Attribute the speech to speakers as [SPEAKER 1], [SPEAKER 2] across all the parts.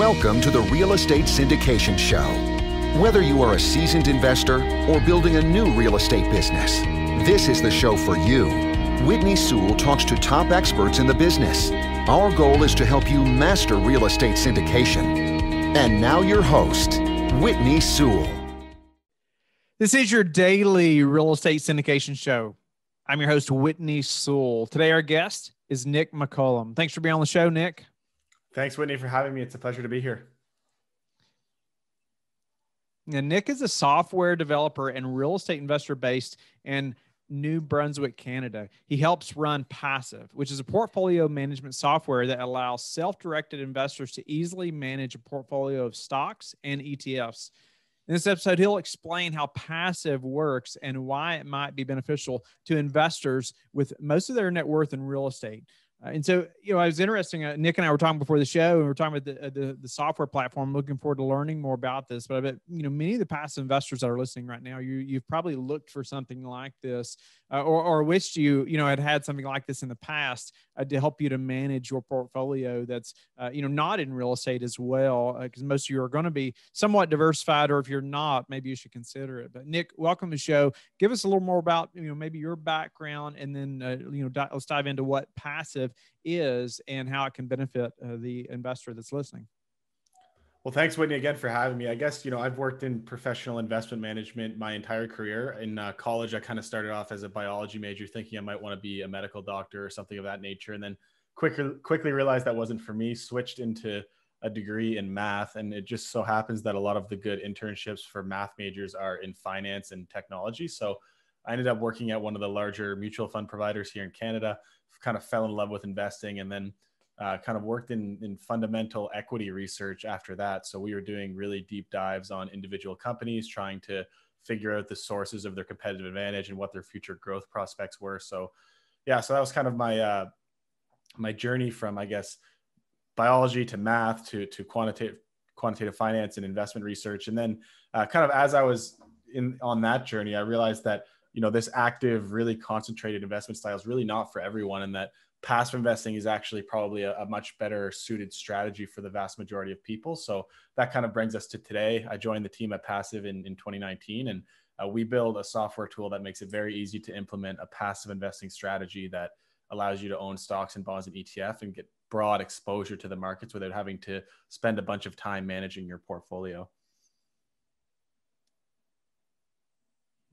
[SPEAKER 1] Welcome to the Real Estate Syndication Show. Whether you are a seasoned investor or building a new real estate business, this is the show for you. Whitney Sewell talks to top experts in the business. Our goal is to help you master real estate syndication. And now your host, Whitney Sewell.
[SPEAKER 2] This is your daily real estate syndication show. I'm your host, Whitney Sewell. Today, our guest is Nick McCullum. Thanks for being on the show, Nick.
[SPEAKER 3] Thanks, Whitney, for having me. It's a pleasure to be here.
[SPEAKER 2] Now, Nick is a software developer and real estate investor based in New Brunswick, Canada. He helps run Passiv, which is a portfolio management software that allows self-directed investors to easily manage a portfolio of stocks and ETFs. In this episode, he'll explain how Passiv works and why it might be beneficial to investors with most of their net worth in real estate. And so, it was interesting. Nick and I were talking before the show, and we were talking about the software platform. Looking forward to learning more about this. But I bet many of the passive investors that are listening right now, you've probably looked for something like this, or wished you had something like this in the past to help you to manage your portfolio. That's not in real estate as well, because most of you are going to be somewhat diversified, or if you're not, maybe you should consider it. But Nick, welcome to the show. Give us a little more about maybe your background, and then let's dive into what Passiv is and how it can benefit the investor that's listening.
[SPEAKER 3] Well, thanks, Whitney, again for having me. I guess, I've worked in professional investment management my entire career. In college, I kind of started off as a biology major, thinking I might want to be a medical doctor or something of that nature. And then quickly realized that wasn't for me, switched into a degree in math. And it just so happens that a lot of the good internships for math majors are in finance and technology. So I ended up working at one of the larger mutual fund providers here in Canada, kind of fell in love with investing, and then kind of worked in fundamental equity research after that. So we were doing really deep dives on individual companies, trying to figure out the sources of their competitive advantage and what their future growth prospects were. So that was kind of my my journey from, I guess, biology to math to quantitative finance and investment research. And then kind of as I was on that journey, I realized that this active, really concentrated investment style is really not for everyone, and that passive investing is actually probably a much better suited strategy for the vast majority of people. So that kind of brings us to today. I joined the team at Passiv in 2019, and we build a software tool that makes it very easy to implement a passive investing strategy that allows you to own stocks and bonds and ETF and get broad exposure to the markets without having to spend a bunch of time managing your portfolio.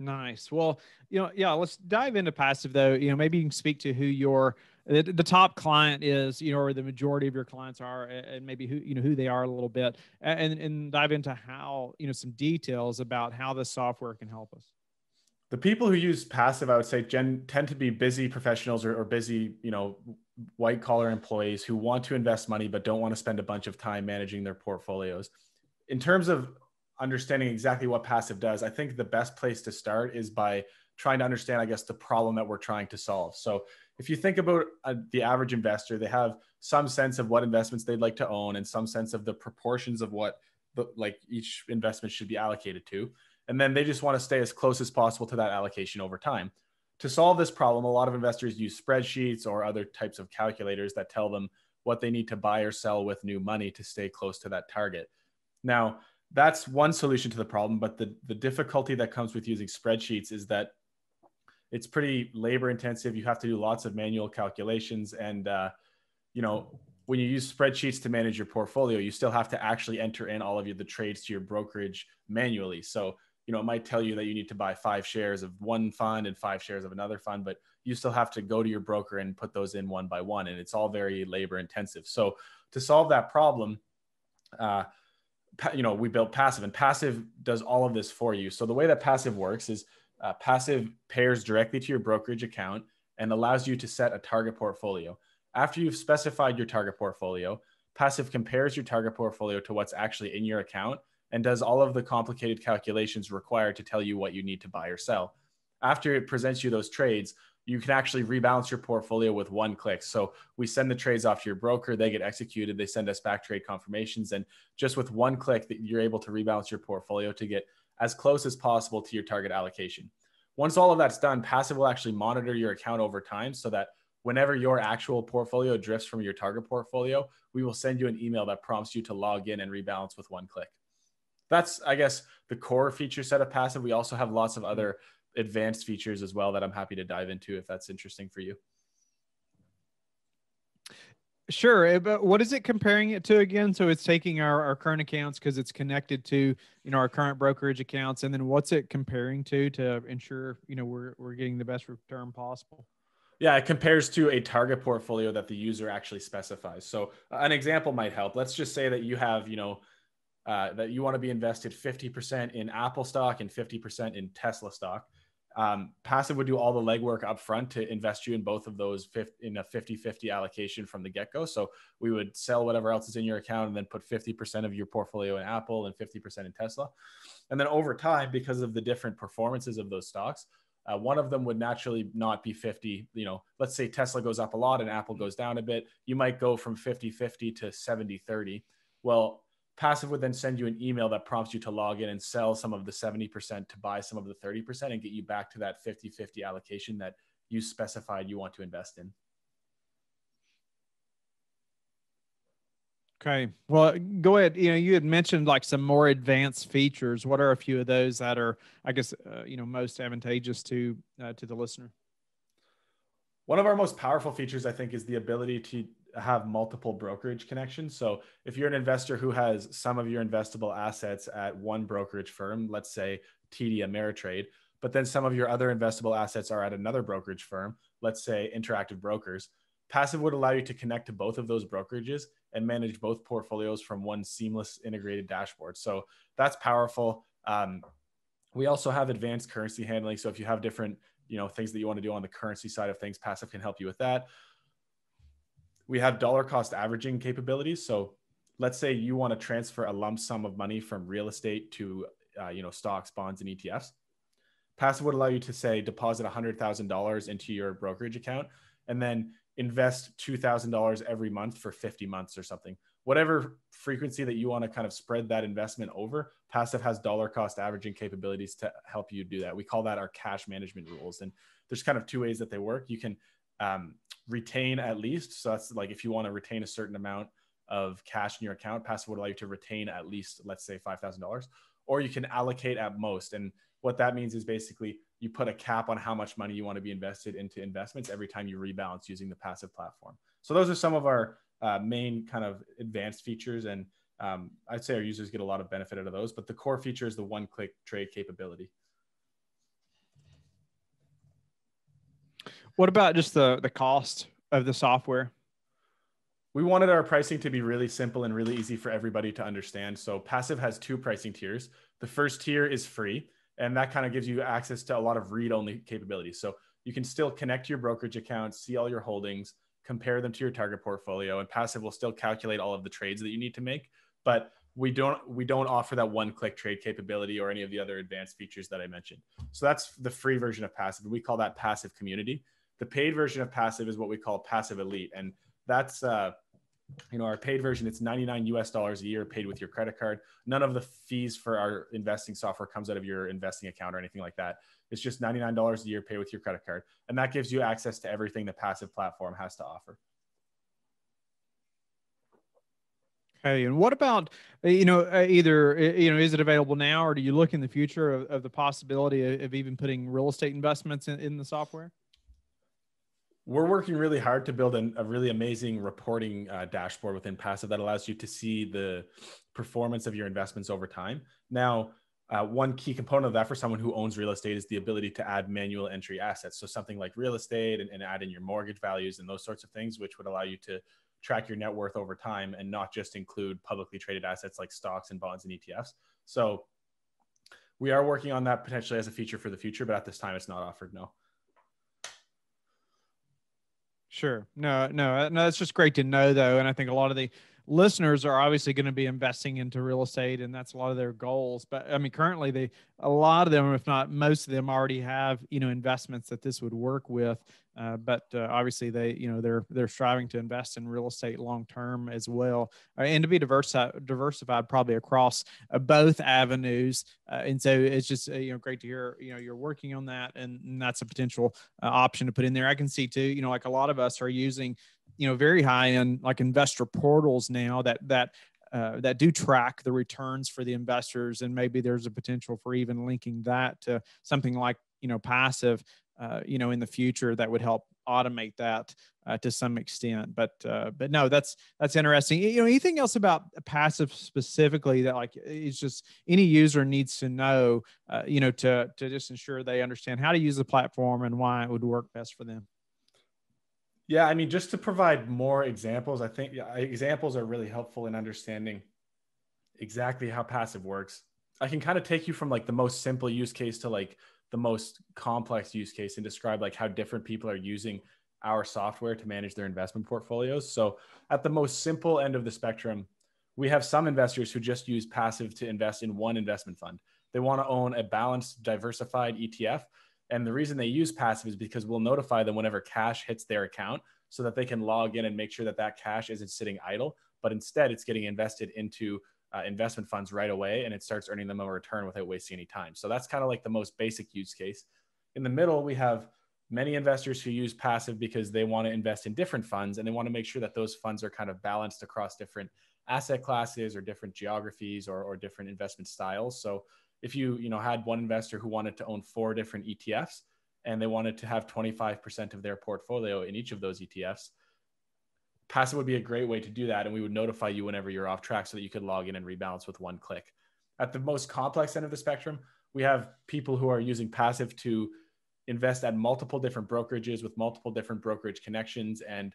[SPEAKER 2] Nice. Well, let's dive into Passiv though. Maybe you can speak to who the top client is, or the majority of your clients are, and maybe who they are a little bit, and dive into how, some details about how the software can help us.
[SPEAKER 3] The people who use Passiv, I would say, tend to be busy professionals or busy, white collar employees who want to invest money, but don't want to spend a bunch of time managing their portfolios. In terms of understanding exactly what Passiv does, I think the best place to start is by trying to understand, I guess, the problem that we're trying to solve. So if you think about the average investor, they have some sense of what investments they'd like to own and some sense of the proportions of what each investment should be allocated to. And then they just want to stay as close as possible to that allocation over time. To solve this problem, a lot of investors use spreadsheets or other types of calculators that tell them what they need to buy or sell with new money to stay close to that target. Now, that's one solution to the problem, but the difficulty that comes with using spreadsheets is that it's pretty labor intensive. You have to do lots of manual calculations. And, when you use spreadsheets to manage your portfolio, you still have to actually enter in all of the trades to your brokerage manually. So, it might tell you that you need to buy 5 shares of one fund and 5 shares of another fund, but you still have to go to your broker and put those in one by one. And it's all very labor intensive. So to solve that problem, we built Passiv, and Passiv does all of this for you. So the way that Passiv works is Passiv pairs directly to your brokerage account and allows you to set a target portfolio. After you've specified your target portfolio, Passiv compares your target portfolio to what's actually in your account and does all of the complicated calculations required to tell you what you need to buy or sell. After it presents you those trades, you can actually rebalance your portfolio with one click. So we send the trades off to your broker, they get executed, they send us back trade confirmations. And just with one click, you're able to rebalance your portfolio to get as close as possible to your target allocation. Once all of that's done, Passiv will actually monitor your account over time so that whenever your actual portfolio drifts from your target portfolio, we will send you an email that prompts you to log in and rebalance with one click. That's, I guess, the core feature set of Passiv. We also have lots of other advanced features as well that I'm happy to dive into if that's interesting for you.
[SPEAKER 2] Sure. But what is it comparing it to again? So it's taking our current accounts because it's connected to, our current brokerage accounts. And then what's it comparing to ensure, we're getting the best return possible?
[SPEAKER 3] Yeah, it compares to a target portfolio that the user actually specifies. So an example might help. Let's just say that you have, that you want to be invested 50% in Apple stock and 50% in Tesla stock. Passiv would do all the legwork up front to invest you in both of those in a 50-50 allocation from the get-go. So we would sell whatever else is in your account and then put 50% of your portfolio in Apple and 50% in Tesla. And then over time, because of the different performances of those stocks, one of them would naturally not be 50. Let's say Tesla goes up a lot and Apple goes down a bit. You might go from 50-50 to 70-30. Well, Passiv would then send you an email that prompts you to log in and sell some of the 70% to buy some of the 30% and get you back to that 50-50 allocation that you specified you want to invest in.
[SPEAKER 2] Okay. Well, go ahead. You had mentioned like some more advanced features. What are a few of those that are, I guess, most advantageous to the listener?
[SPEAKER 3] One of our most powerful features, I think, is the ability to have multiple brokerage connections. So if you're an investor who has some of your investable assets at one brokerage firm, let's say TD Ameritrade, but then some of your other investable assets are at another brokerage firm, let's say Interactive Brokers, Passiv would allow you to connect to both of those brokerages and manage both portfolios from one seamless integrated dashboard. So that's powerful. We also have advanced currency handling. So if you have different things that you want to do on the currency side of things, Passiv can help you with that. We have dollar cost averaging capabilities. So let's say you want to transfer a lump sum of money from real estate to, stocks, bonds, and ETFs. Passiv would allow you to say, deposit $100,000 into your brokerage account and then invest $2,000 every month for 50 months or something. Whatever frequency that you want to kind of spread that investment over, Passiv has dollar cost averaging capabilities to help you do that. We call that our cash management rules. And there's kind of two ways that they work. You can retain at least. So that's like if you want to retain a certain amount of cash in your account, Passiv would allow you to retain at least, let's say $5,000, or you can allocate at most. And what that means is basically you put a cap on how much money you want to be invested into investments every time you rebalance using the Passiv platform. So those are some of our main kind of advanced features. And I'd say our users get a lot of benefit out of those, but the core feature is the one-click trade capability.
[SPEAKER 2] What about just the cost of the software?
[SPEAKER 3] We wanted our pricing to be really simple and really easy for everybody to understand. So Passiv has two pricing tiers. The first tier is free, and that kind of gives you access to a lot of read-only capabilities. So you can still connect to your brokerage account, see all your holdings, compare them to your target portfolio, and Passiv will still calculate all of the trades that you need to make. But we don't offer that one-click trade capability or any of the other advanced features that I mentioned. So that's the free version of Passiv. We call that Passiv Community. The paid version of Passiv is what we call Passiv Elite. And that's, our paid version, it's $99 a year paid with your credit card. None of the fees for our investing software comes out of your investing account or anything like that. It's just $99 a year paid with your credit card. And that gives you access to everything the Passiv platform has to offer.
[SPEAKER 2] Okay. And what about, either, is it available now, or do you look in the future of the possibility of even putting real estate investments in the software?
[SPEAKER 3] We're working really hard to build a really amazing reporting dashboard within Passiv that allows you to see the performance of your investments over time. Now, one key component of that for someone who owns real estate is the ability to add manual entry assets. So something like real estate and add in your mortgage values and those sorts of things, which would allow you to track your net worth over time and not just include publicly traded assets like stocks and bonds and ETFs. So we are working on that potentially as a feature for the future, but at this time it's not offered, no.
[SPEAKER 2] Sure. No, that's just great to know though. And I think a lot listeners are obviously going to be investing into real estate, and that's a lot of their goals. But I mean, currently a lot of them, if not most of them, already have, investments that this would work with. But obviously they're striving to invest in real estate long-term as well, and to be diversified probably across both avenues. And so it's just, great to hear, you're working on that, and that's a potential option to put in there. I can see too, like a lot of us are using, very high end like investor portals now that do track the returns for the investors. And maybe there's a potential for even linking that to something like, Passiv, in the future that would help automate that to some extent. But no, that's interesting. Anything else about Passiv specifically that like it's just any user needs to know, to just ensure they understand how to use the platform and why it would work best for them?
[SPEAKER 3] Yeah, I mean, just to provide more examples, I think examples are really helpful in understanding exactly how Passiv works. I can kind of take you from like the most simple use case to like the most complex use case and describe like how different people are using our software to manage their investment portfolios. So at the most simple end of the spectrum, we have some investors who just use Passiv to invest in one investment fund. They want to own a balanced, diversified ETF. And the reason they use Passiv is because we'll notify them whenever cash hits their account so that they can log in and make sure that that cash isn't sitting idle, but instead it's getting invested into investment funds right away, and it starts earning them a return without wasting any time. So that's kind of like the most basic use case. In the middle, we have many investors who use Passiv because they want to invest in different funds, and they want to make sure that those funds are kind of balanced across different asset classes or different geographies or different investment styles. So if you had one investor who wanted to own 4 different ETFs and they wanted to have 25% of their portfolio in each of those ETFs, Passiv would be a great way to do that. And we would notify you whenever you're off track so that you could log in and rebalance with one click. At the most complex end of the spectrum, we have people who are using Passiv to invest at multiple different brokerages with multiple different brokerage connections. And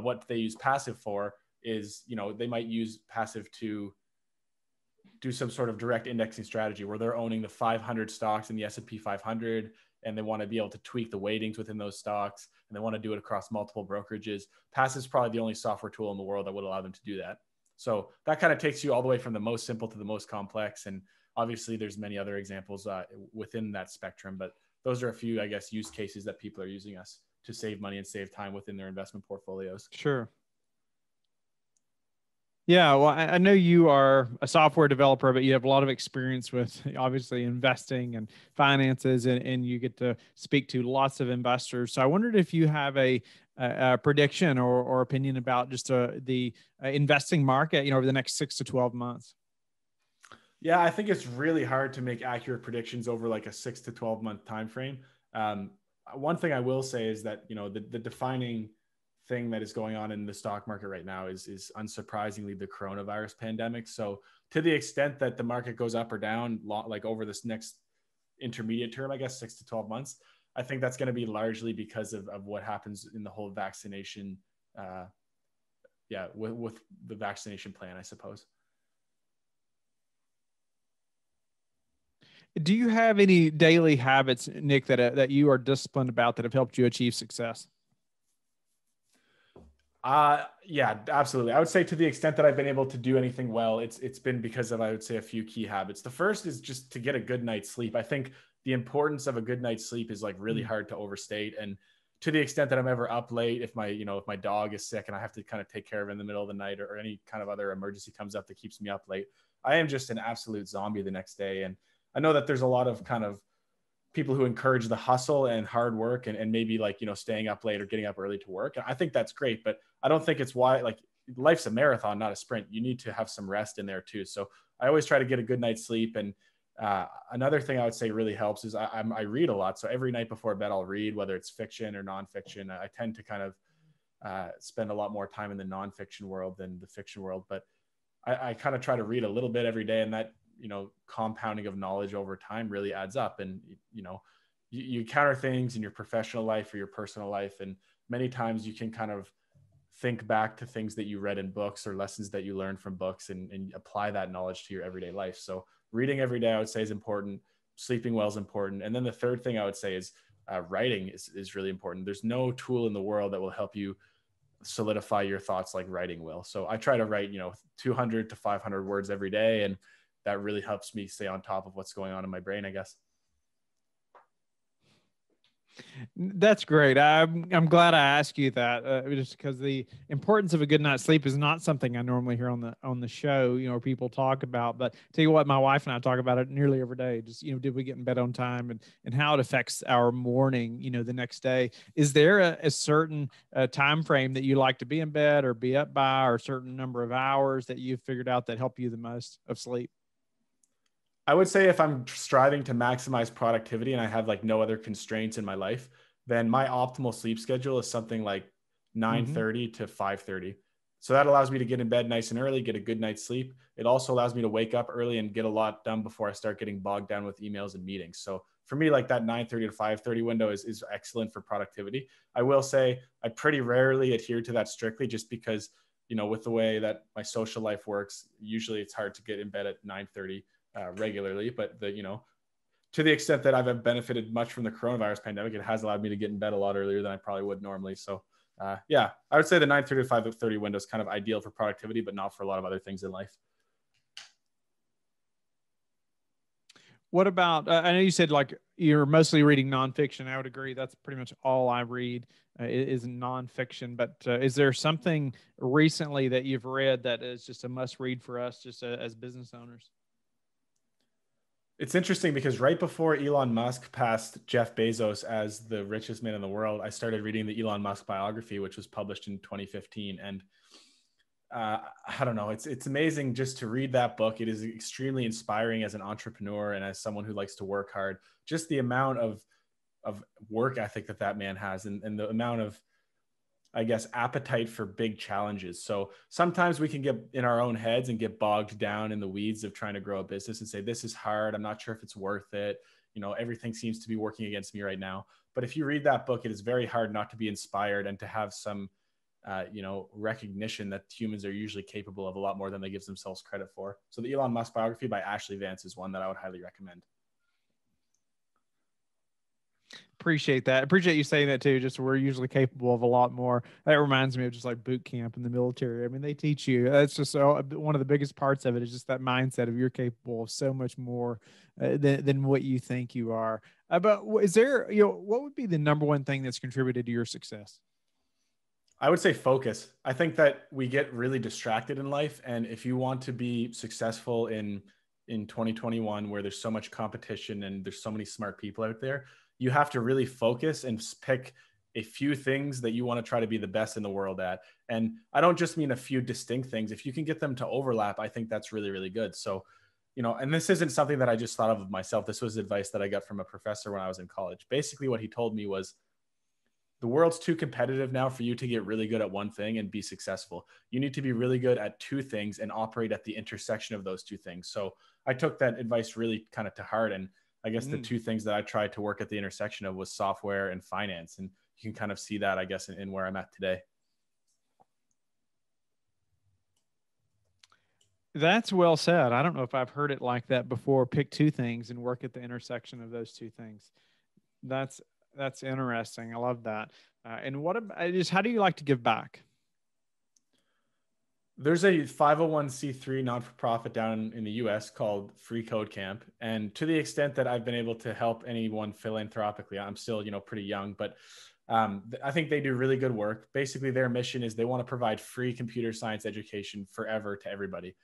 [SPEAKER 3] what they use Passiv for is, they might use Passiv to do some sort of direct indexing strategy where they're owning the 500 stocks in the S&P 500, and they want to be able to tweak the weightings within those stocks, and they want to do it across multiple brokerages. Passiv is probably the only software tool in the world that would allow them to do that. So that kind of takes you all the way from the most simple to the most complex. And obviously there's many other examples within that spectrum, but those are a few, I guess, use cases that people are using us to save money and save time within their investment portfolios.
[SPEAKER 2] Sure. Yeah, well, I know you are a software developer, but you have a lot of experience with obviously investing and finances, and you get to speak to lots of investors. So I wondered if you have a prediction or opinion about just the investing market, over the next 6 to 12 months.
[SPEAKER 3] Yeah, I think it's really hard to make accurate predictions over like a 6 to 12 month time frame. One thing I will say is that the defining thing that is going on in the stock market right now is unsurprisingly the coronavirus pandemic. So to the extent that the market goes up or down, like over this next intermediate term, I guess 6 to 12 months, I think that's going to be largely because of what happens in the whole vaccination. With the vaccination plan, I suppose.
[SPEAKER 2] Do you have any daily habits, Nick, that you are disciplined about that have helped you achieve success?
[SPEAKER 3] Yeah, absolutely. I would say to the extent that I've been able to do anything well, it's been because of, I would say, a few key habits. The first is just to get a good night's sleep. I think the importance of a good night's sleep is like really hard to overstate. And to the extent that I'm ever up late, if my dog is sick and I have to kind of take care of it in the middle of the night, or any kind of other emergency comes up that keeps me up late, I am just an absolute zombie the next day. And I know that there's a lot of kind of people who encourage the hustle and hard work and maybe like, staying up late or getting up early to work. And I think that's great, but I don't think it's why, like, life's a marathon, not a sprint. You need to have some rest in there too. So I always try to get a good night's sleep. And another thing I would say really helps is I read a lot. So every night before bed, I'll read, whether it's fiction or nonfiction. I tend to kind of spend a lot more time in the nonfiction world than the fiction world, but I kind of try to read a little bit every day, and that, compounding of knowledge over time really adds up. And, you encounter things in your professional life or your personal life. And many times you can kind of think back to things that you read in books or lessons that you learned from books and apply that knowledge to your everyday life. So reading every day, I would say, is important. Sleeping well is important. And then the third thing I would say is writing is really important. There's no tool in the world that will help you solidify your thoughts like writing will. So I try to write, 200 to 500 words every day. And that really helps me stay on top of what's going on in my brain, I guess.
[SPEAKER 2] That's great. I'm glad I asked you that, just because the importance of a good night's sleep is not something I normally hear on the show. People talk about. But tell you what, my wife and I talk about it nearly every day. Just did we get in bed on time, and how it affects our morning, the next day. Is there a certain time frame that you like to be in bed or be up by, or a certain number of hours that you've figured out that help you the most of sleep?
[SPEAKER 3] I would say if I'm striving to maximize productivity and I have like no other constraints in my life, then my optimal sleep schedule is something like 9:30 to 5:30. So that allows me to get in bed nice and early, get a good night's sleep. It also allows me to wake up early and get a lot done before I start getting bogged down with emails and meetings. So for me, like that 9:30 to 5:30 window is excellent for productivity. I will say I pretty rarely adhere to that strictly, just because, with the way that my social life works, usually it's hard to get in bed at 9:30 regularly. But to the extent that I've benefited much from the coronavirus pandemic, it has allowed me to get in bed a lot earlier than I probably would normally. So yeah, I would say the 9:30 to 5:30 window is kind of ideal for productivity, but not for a lot of other things in life.
[SPEAKER 2] What about, I know you said like you're mostly reading nonfiction. I would agree. That's pretty much all I read is nonfiction. But is there something recently that you've read that is just a must read for us, just as business owners?
[SPEAKER 3] It's interesting because right before Elon Musk passed Jeff Bezos as the richest man in the world, I started reading the Elon Musk biography, which was published in 2015. And I don't know, it's amazing just to read that book. It is extremely inspiring as an entrepreneur and as someone who likes to work hard. Just the amount of work ethic that man has, and the amount of, I guess, appetite for big challenges. So sometimes we can get in our own heads and get bogged down in the weeds of trying to grow a business and say, this is hard. I'm not sure if it's worth it. Everything seems to be working against me right now. But if you read that book, it is very hard not to be inspired and to have some, recognition that humans are usually capable of a lot more than they give themselves credit for. So the Elon Musk biography by Ashley Vance is one that I would highly recommend.
[SPEAKER 2] Appreciate that. Appreciate you saying that too. Just we're usually capable of a lot more. That reminds me of just like boot camp in the military. I mean, they teach you. That's just one of the biggest parts of it is just that mindset of you're capable of so much more than what you think you are. But is there, what would be the number one thing that's contributed to your success?
[SPEAKER 3] I would say focus. I think that we get really distracted in life. And if you want to be successful in 2021, where there's so much competition and there's so many smart people out there, you have to really focus and pick a few things that you want to try to be the best in the world at. And I don't just mean a few distinct things. If you can get them to overlap, I think that's really, really good. So, and this isn't something that I just thought of myself. This was advice that I got from a professor when I was in college. Basically, what he told me was, the world's too competitive now for you to get really good at one thing and be successful. You need to be really good at two things and operate at the intersection of those two things. So I took that advice really kind of to heart. And I guess the two things that I tried to work at the intersection of was software and finance. And you can kind of see that, I guess, in where I'm at today.
[SPEAKER 2] That's well said. I don't know if I've heard it like that before. Pick two things and work at the intersection of those two things. That's interesting. I love that. And what about just how do you like to give back?
[SPEAKER 3] There's a 501c3 non-for-profit down in the US called Free Code Camp. And to the extent that I've been able to help anyone philanthropically, I'm still, pretty young, but I think they do really good work. Basically, their mission is they want to provide free computer science education forever to everybody.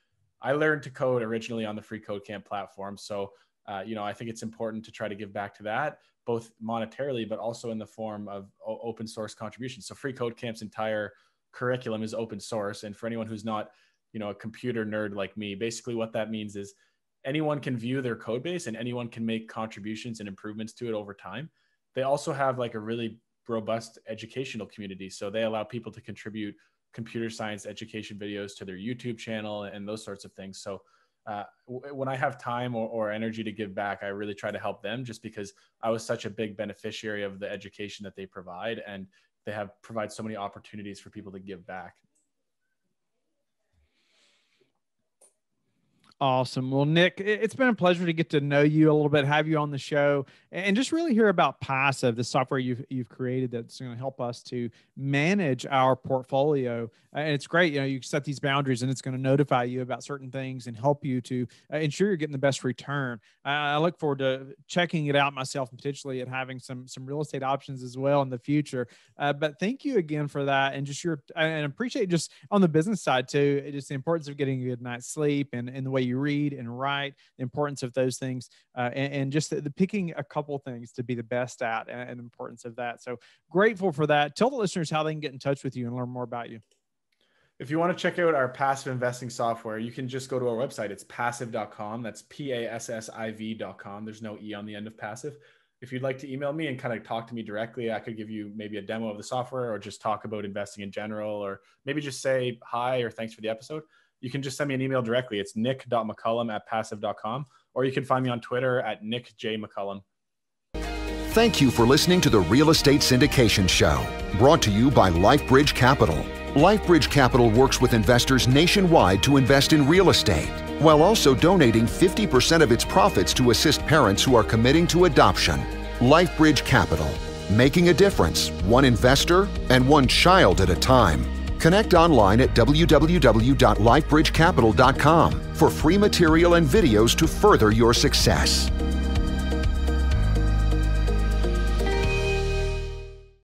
[SPEAKER 3] I learned to code originally on the Free Code Camp platform. So, I think it's important to try to give back to that, both monetarily, but also in the form of open source contributions. So Free Code Camp's entire curriculum is open source. And for anyone who's not, a computer nerd like me, basically what that means is anyone can view their code base and anyone can make contributions and improvements to it over time. They also have like a really robust educational community. So they allow people to contribute computer science education videos to their YouTube channel and those sorts of things. So when I have time or energy to give back, I really try to help them just because I was such a big beneficiary of the education that they provide, and they provide so many opportunities for people to give back.
[SPEAKER 2] Awesome. Well, Nick, it's been a pleasure to get to know you a little bit, have you on the show, and just really hear about Passiv, the software you've created that's going to help us to manage our portfolio. And it's great. You set these boundaries, and it's going to notify you about certain things and help you to ensure you're getting the best return. I look forward to checking it out myself and potentially at having some real estate options as well in the future. But thank you again for that, and and appreciate just on the business side too, just the importance of getting a good night's sleep and the way you read and write, the importance of those things, and just the picking a couple things to be the best at, and the importance of that. So grateful for that. Tell the listeners how they can get in touch with you and learn more about you.
[SPEAKER 3] If you want to check out our passive investing software, you can just go to our website. It's passiv.com. That's PASSIV.com. There's no E on the end of passive. If you'd like to email me and kind of talk to me directly, I could give you maybe a demo of the software or just talk about investing in general, or maybe just say hi or thanks for the episode. You can just send me an email directly. It's nick.mccullum@passiv.com, or you can find me on Twitter at nickjmccullum.
[SPEAKER 1] Thank you for listening to the Real Estate Syndication Show, brought to you by LifeBridge Capital. LifeBridge Capital works with investors nationwide to invest in real estate, while also donating 50% of its profits to assist parents who are committing to adoption. LifeBridge Capital, making a difference, one investor and one child at a time. Connect online at www.lifebridgecapital.com for free material and videos to further your success.